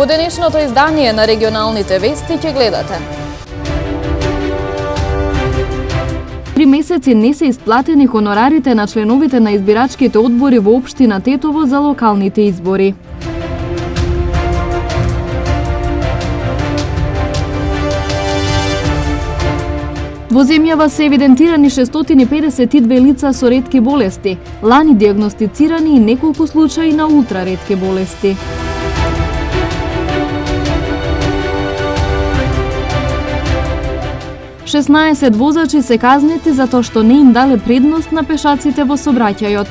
Во денешното издание на регионалните вести ќе гледате: 3 месеци не се исплатени хонорарите на членовите на избирачките одбори во општина Тетово за локалните избори. Во земјава се евидентирани 652 лица со ретки болести, лани диагностицирани и неколку случаи на ултраретки болести. Шеснаесет возачи се казнети затоа што не им дале предност на пешаците во сообраќајот.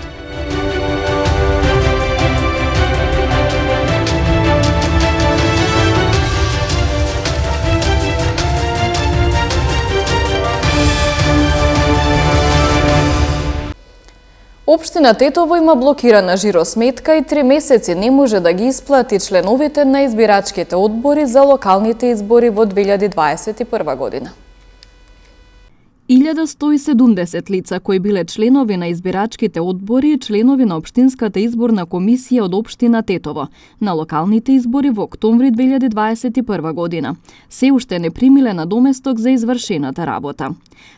Општина Тетово има блокирана жиросметка и 3 месеци не може да ги исплати членовите на избирачките одбори за локалните избори во 2021 година. 1170 лица кои биле членови на избирачките одбори и членови на Општинската изборна комисија од општина Тетово на локалните избори во октомври 2021 година се уште не примиле надоместок за извршената работа.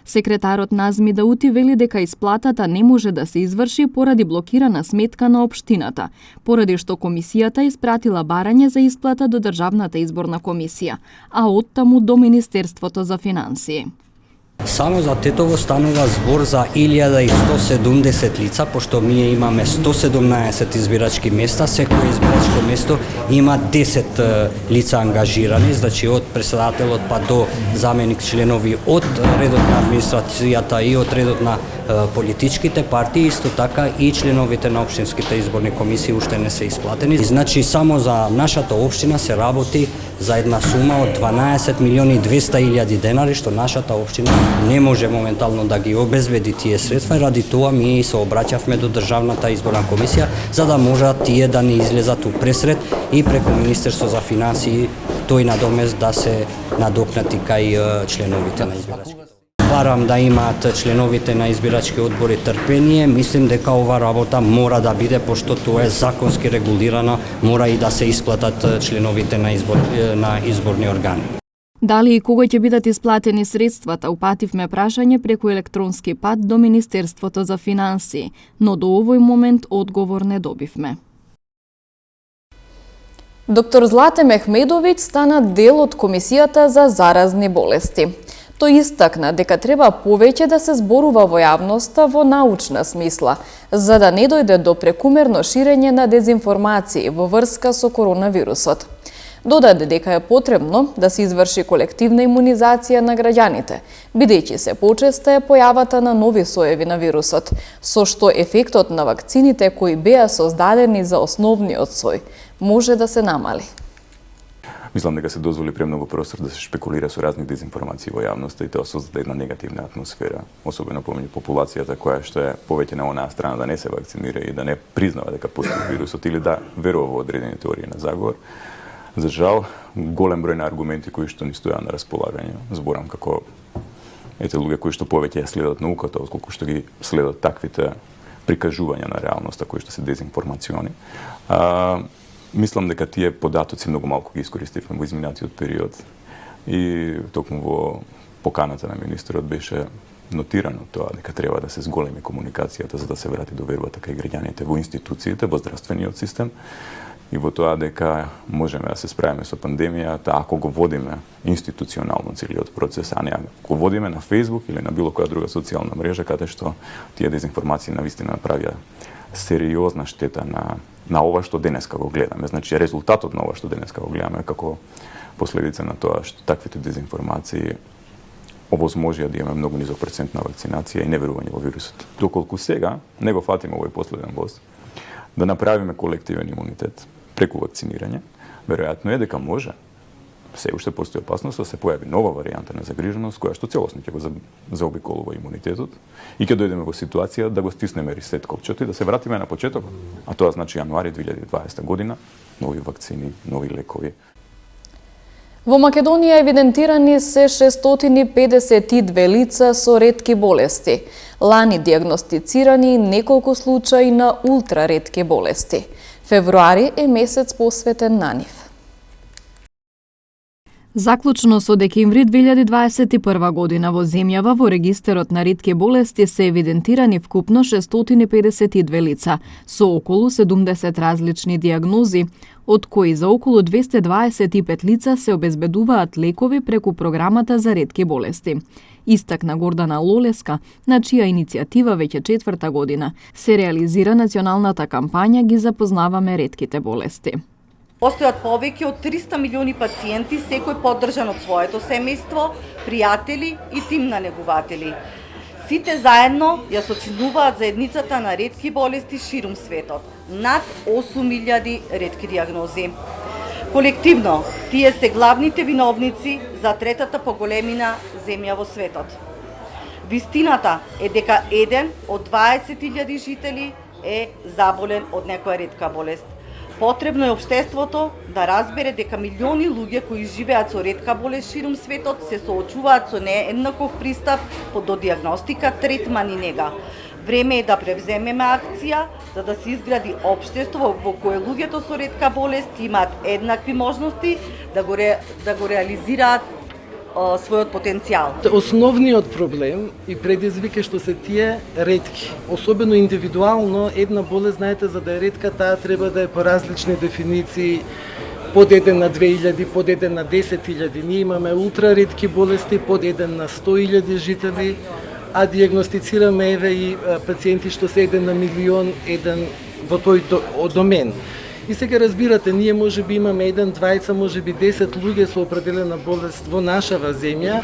Секретарот Назми Даути вели дека исплатата не може да се изврши поради блокирана сметка на општината, поради што комисијата испратила барање за исплата до Државната изборна комисија, а оттаму до Министерството за финансии. Само за Тетово станува збор за 1170 лица, пошто ние имаме 117 избирачки места, секој избирачко место има 10 лица ангажирани, значи од председателот па до заменик членови од редот на администрацијата и од редот на политичките партии, исто така и членовите на општинските изборни комисии уште не се исплатени. Значи само за нашата општина се работи за една сума од 12.200.000 денари, што нашата општина не може моментално да ги обезбеди тие средства, ради тоа ние и се обраќавме до Државната изборна комисија за да можат тие да ни излезат у пресред и преку Министерство за финансии тој надомест да се надокнати кај членовите на избирачки. Барам да имаат членовите на избирачки одбори трпение, мислим дека ова работа мора да биде, пошто тоа е законски регулирано, мора и да се исплатат членовите на изборни органи. Дали и кога ќе бидат исплатени средствата, упативме прашање преку електронски пат до Министерството за финансии, но до овој момент одговор не добивме. Доктор Злате Мехмедовиќ стана дел од Комисијата за заразни болести. Тој истакна дека треба повеќе да се зборува во јавноста во научна смисла, за да не дојде до прекумерно ширење на дезинформации во врска со коронавирусот. Додаде дека е потребно да се изврши колективна имунизација на граѓаните, бидејќи се почеста е појавата на нови соеви на вирусот, со што ефектот на вакцините кои беа создадени за основниот сој може да се намали. Мислам дека се дозволи премногу простор да се шпекулира со разни дезинформации во јавноста и тоа создаде една негативна атмосфера, особено помеѓу популацијата која што е повеќе на онаа страна да не се вакцинира и да не признава дека постои вирусот или да верува во одредени теории на заговор. За жал, голем број на аргументи кои што ни стоја на располагање, зборам како луѓе кои што повеќе ја следат науката, отколку што ги следат таквите прикажувања на реалноста кои што се дезинформациони. Мислам дека тие податоци многу малку ги искористивме во изминатиот период и токму во поканата на министерот беше нотирано тоа дека треба да се зголеми комуникацијата за да се врати довербата кај граѓаните во институциите, во здравствениот систем и во тоа дека можеме да се справиме со пандемијата ако го водиме институционално целиот процес, а не ако водиме на Facebook или на било која друга социјална мрежа каде што тие дезинформации навистина правија сериозна штета на ова што денеска го гледаме. Значи резултатот на ова што денеска го гледаме како последица на тоа што таквите дезинформации овозможија да имаме многу низок процент на вакцинација и неверување во вирусот. Доколку сега не го фатиме овој последен воз да направиме колективен имунитет преку вакцинирање, веројатно е дека може се уште постои опасност да се појави нова варијанта на загриженост која што целосно ќе го заобиколува имунитетот и ќе дојдеме во ситуација да го стиснеме ресет копчето и да се вратиме на почетокот. А тоа значи јануари 2020 година, нови вакцини, нови лекови. Во Македонија евидентирани се 652 лица со ретки болести, лани диагностицирани неколку случаи на ултраретки болести. Февруари е месец посветен на нив. Заклучно со декември 2021 година во земјава во регистерот на ретки болести се евидентирани вкупно 652 лица со околу 70 различни дијагнози, од кои за околу 225 лица се обезбедуваат лекови преку програмата за ретки болести. Истакна Гордана Лолеска, на чија иницијатива веќе 4-та година се реализира националната кампања "Ги запознаваме ретките болести". Постојат повеќе од 300 милиони пациенти, секој поддржан од своето семејство, пријатели и тим на негуватели. Сите заедно ја сочинуваат заедницата на ретки болести ширум светот. Над 8.000 ретки дијагнози. Колективно, тие се главните виновници за третата по големина земја во светот. Вистината е дека еден од 20.000 жители е заболен од некоја ретка болест. Потребно е општеството да разбере дека милиони луѓе кои живеат со ретка болест ширум светот се соочуваат со нееднаков пристап до дијагностика, третман и нега. Време е да превземеме акција за да се изгради општество во кое луѓето со ретка болест имаат еднакви можности да го реализираат својот потенцијал. Основниот проблем и предизвик е што се тие ретки. Особено индивидуално, една болест, знаете, за да е ретка, таа треба да е по различни дефиниции, под 1 на 2000, под 1 на 10.000. Ние имаме ултраретки болести, под 1 на 100.000 жители, а диагностицираме еве и пациенти што се 1 на милион, еден во тој домен. И сега разбирате, ние може би имаме 1, 2, може би 10 луѓе со определена болест во нашава земја.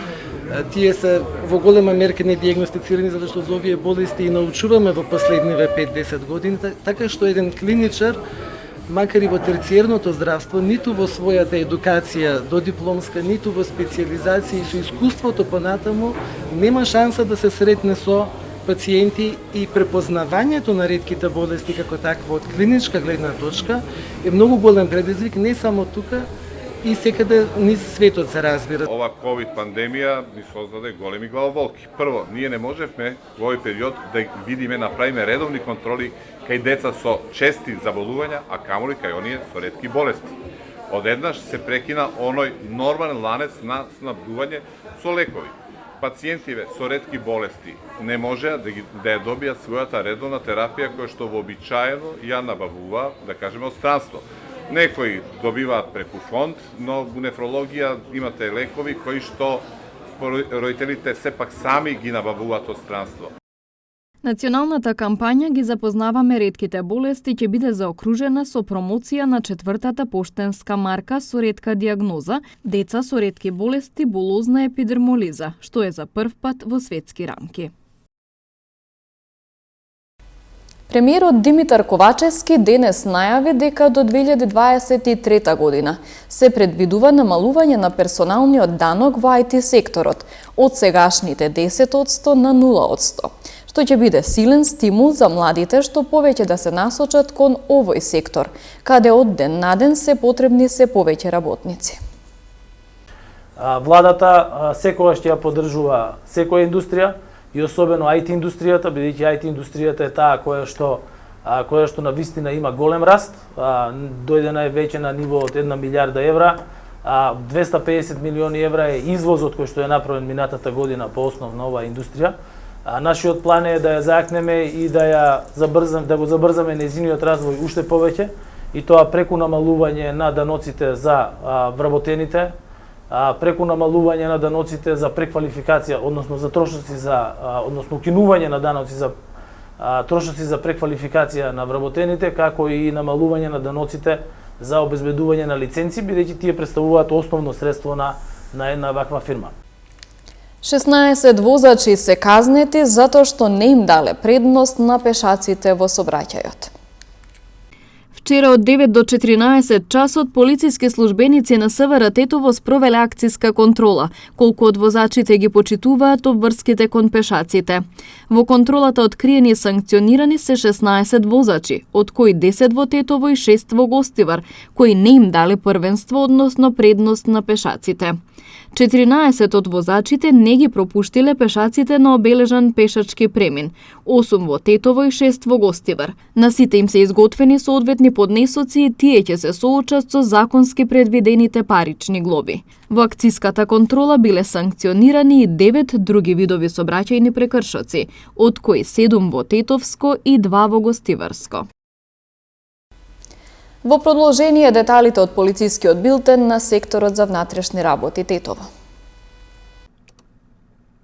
Тие се во голема мерка не диагностицирани, затоа што за овие болести и научуваме во последниве 5-10 години, така што еден клиничар, макар и во терциерното здравство, ниту во својата едукација додипломска, ниту во специјализација и со искуството понатаму, нема шанса да се сретне со пациенти и препознавањето на ретките болести како такво од клиничка гледна точка е многу голем предизвик не само тука и секаде низ светот се разбира. Ова ковид пандемија ни создаде големи главоболки. Прво, ние не можевме во овој период да видиме, направиме редовни контроли кај деца со чести заболувања, а камоли кај оние со ретки болести. Одеднаш се прекина оној нормален ланец на снабдување со лекови. Пациентиве со ретки болести не можеа да ја добијат својата редовна терапија која што вообичаено ја набавува, да кажеме, од странство. Некои добиваат преку фонд, но во нефрологија имате лекови кои што родителите сепак сами ги набавуваат од странство. Националната кампања "Ги запознаваме ретките болести" ќе биде заокружена со промоција на 4-та поштенска марка со ретка дијагноза деца со ретки болести булозна епидермолиза, што е за прв пат во светски рамки. Премиерот Димитар Ковачевски денес најави дека до 2023 година се предвидува намалување на персоналниот данок во IT секторот од сегашните 10% на 0%, што ќе биде силен стимул за младите што повеќе да се насочат кон овој сектор, каде од ден на ден се потребни се повеќе работници. Владата секогаш ќе ја поддржува секоја индустрија, и особено IT индустријата, бидејќи IT индустријата е таа која што на вистина има голем раст, дојдена е веќе на ниво од 1 милијарда евра, 250 милиони евра е извозот кој што е направен минатата година по основ на оваа индустрија. Нашиот план е да ја заакнеме и да го забрзаме нејзиниот развој уште повеќе, и тоа преку намалување на даноците за вработените, преку намалување на даноците за преквалификација, односно за трошоци односно укинување на даноци за трошоци за преквалификација на вработените, како и намалување на даноците за обезбедување на лиценци, бидејќи тие представуваат основно средство на една ваква фирма. 16 возачи се казнети затоа што не им дале предност на пешаците во сообраќајот. Вчера од 9 до 14 часот полициски службеници на СВР Тетово спровеле акциска контрола, колку од возачите ги почитуваат обврските кон пешаците. Во контролата откриени и санкционирани се 16 возачи, од кои 10 во Тетово и 6 во Гостивар, кои не им дале првенство, односно предност на пешаците. 14 од возачите не ги пропуштиле пешаците на обележан пешачки премин, 8 во Тетово и 6 во Гостивар. На сите им се изготвени соодветни поднесоци и тие ќе се соочат со законски предвидените парични глоби. Во акциската контрола биле санкционирани и 9 други видови сообраќајни прекршоци, од кои 7 во Тетовско и 2 во Гостиварско. Во продолжение деталите од полицискиот билтен на секторот за внатрешни работи Тетово.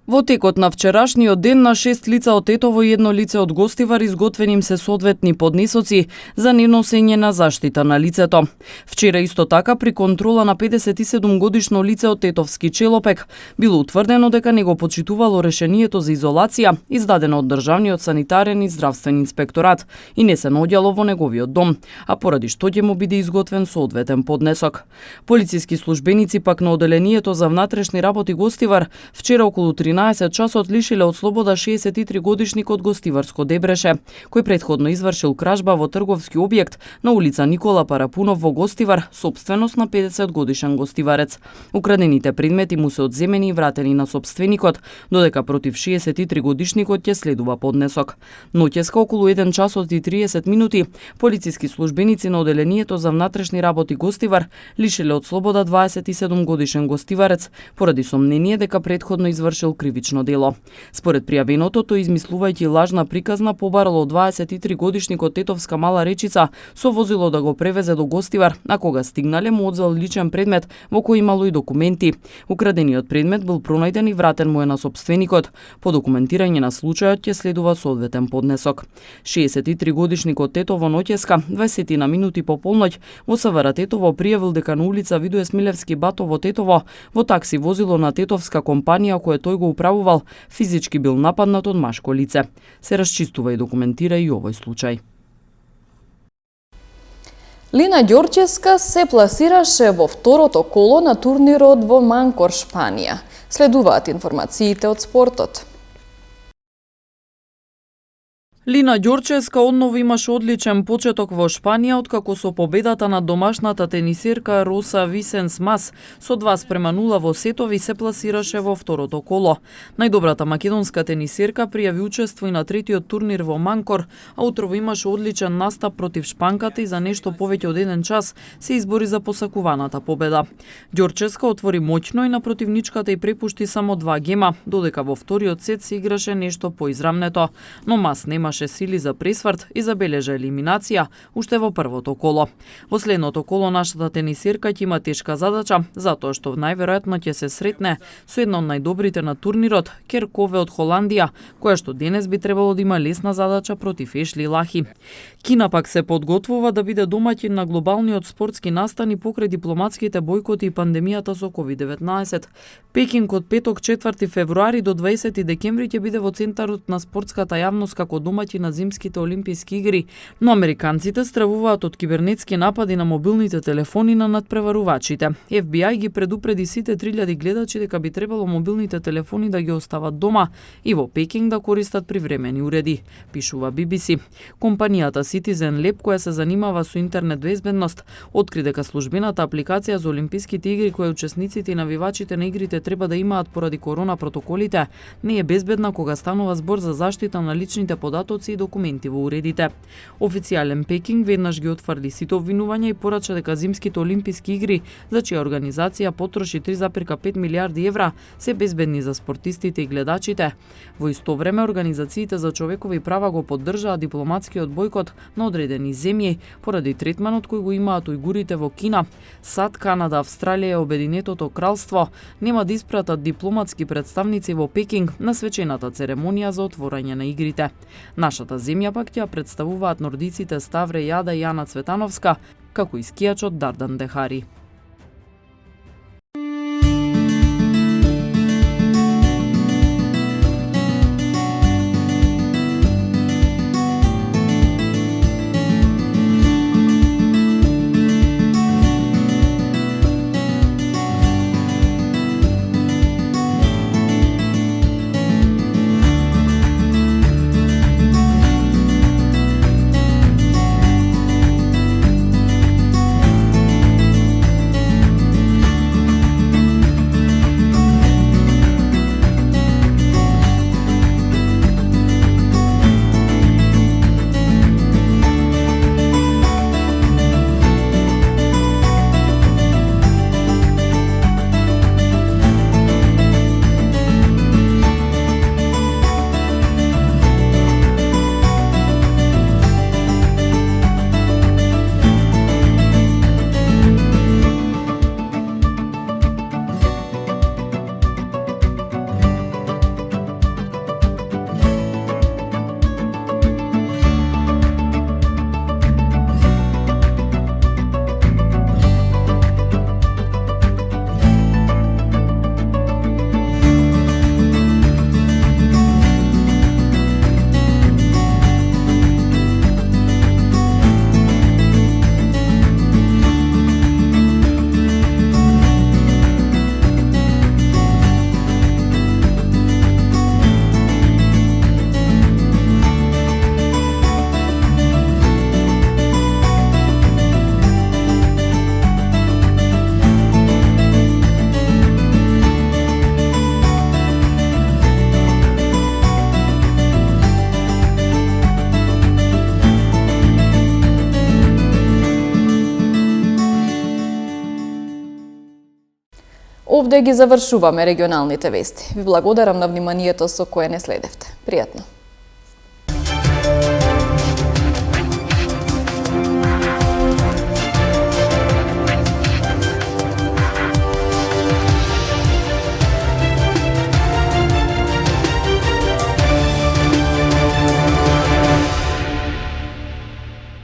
Во текот на вчерашниот ден на 6 лица од Тетово и 1 лице од Гостивар изготвени им се соодветни поднесоци за неносење на заштита на лицето. Вчера исто така при контрола на 57 годишно лице од Тетовски Челопек било утврдено дека не го почитувало решението за изолација издадено од Државниот санитарен и здравствен инспекторат и не се наоѓало во неговиот дом, а поради што ќе му биде изготвен соодветен поднесок. Полициски службеници пак на оделението за внатрешни работи Гостивар вчера околу 13 часот лишиле од слобода 63 годишник од Гостиварско Дебреше, кој претходно извршил кражба во трговски објект на улица Никола Парапунов во Гостивар, собственост на 50 годишен гостиварец. Украдените предмети му се одземени и вратени на собственикот, додека против 63 годишникот ќе следува поднесок. Ноќеска околу 1 часот и 30 минути, полициски службеници на оделението за внатрешни работи Гостивар лишиле од слобода 27 годишен гостиварец поради сомнение дека претходно извршил кривично дело. Според пријавеното, тој измислувајќи лажна приказна побарал од 23 годишник од Тетовска Мала Речица со возило да го превезе до Гостивар, а кога стигнале му одзел личен предмет во кој имало и документи. Украдениот предмет бил пронајден и вратен му е на собственикот. По документирање на случајот ќе следува соодветен поднесок. 63 годишник од Тетово ноќеска, 20 на минути по полноќ, во СВР Тетово пријавил дека на улица Видое Смилевски Бато во Тетово, во такси возило на тетовска компанија која тој го управувал, физички бил нападнат од машко лице. Се расчистува и документира и овој случај. Лина Ѓорчевска се пласираше во второто коло на турнирот во Манкор, Шпанија. Следуваат информациите од спортот. Лина Ѓорчевска одново имаше одличен почеток во Шпанија откако со победата на домашната тенисерка Роса Висенс Мас со 2:0 во сетови се пласираше во второто коло. Најдобрата македонска тенисерка пријави учество и на третиот турнир во Манкор, а утрово имаше одличен настап против шпанката и за нешто повеќе од 1 час се избори за посакуваната победа. Ѓорчевска отвори моќно и на противничката и препушти само 2 гема, додека во вториот сет се играше нешто поизрамнето, но Мас немаше сили за пресврт и забележа елиминација уште во првото коло. Во следното коло нашата тенисерка ќе има тешка задача, затоа што најверојатно ќе се сретне со една од најдобрите на турнирот, Керкове од Холандија, која што денес би требало да има лесна задача против Ешли Лахи. Кина пак се подготвува да биде домаќин на глобалниот спортски настани покрај дипломатските бојкоти и пандемијата со COVID-19. Пекинг од петок 4 февруари до 20 декември ќе биде во центарот на спортската јавност како домаќин на зимските олимписки игри, но американците стравуваат од кибернетски напади на мобилните телефони на надпреварувачите. FBI ги предупреди сите 3000 гледачи дека би требало мобилните телефони да ги остават дома и во Пекинг да користат привремени уреди, пишува BBC. Компанијата Citizen Lab, која се занимава со интернет безбедност, откри дека службената апликација за олимписките игри која учесниците и навивачите на игрите треба да имаат поради корона протоколите, не е безбедна кога станува збор за заштита на личните податоци и документи во уредите. Официјален Пекинг веднаш ги отфрли сите обвинувања и порача дека зимските олимписки игри, за чија организација потроши 3,5 милиарди евра, се безбедни за спортистите и гледачите. Во исто време, организациите за човекови права го поддржаат дипломатскиот бојкот на одредени земји поради третманот кој го имаат ујгурите во Кина. САД, Канада, Австралија и Обединетото кралство нема да испратат дипломатски представници во Пекинг на свечената церемонија за отворање на игрите. Нашата земја пак ќе представуваат нордиците Ставре Јада и Јана Цветановска, како и скијачот Дардан Дехари. Овде ги завршуваме регионалните вести. Ви благодарам на вниманието со кое не следевте. Пријатно!